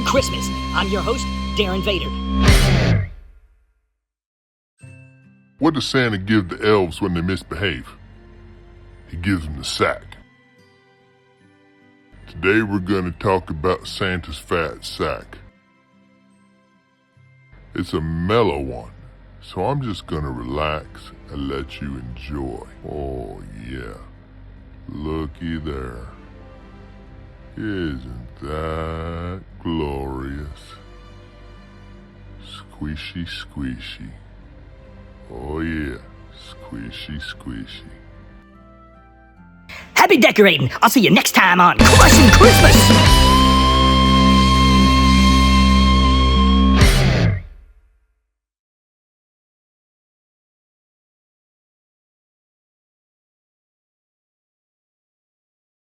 Christmas. I'm your host, Darren Vader. What does Santa give the elves when they misbehave? He gives them the sack. Today we're going to talk about Santa's fat sack. It's a mellow one, so I'm just going to relax and let you enjoy. Oh yeah, looky there. Isn't that glorious? Squishy, squishy. Oh yeah, squishy, squishy. Happy decorating. I'll see you next time on Crushing Christmas.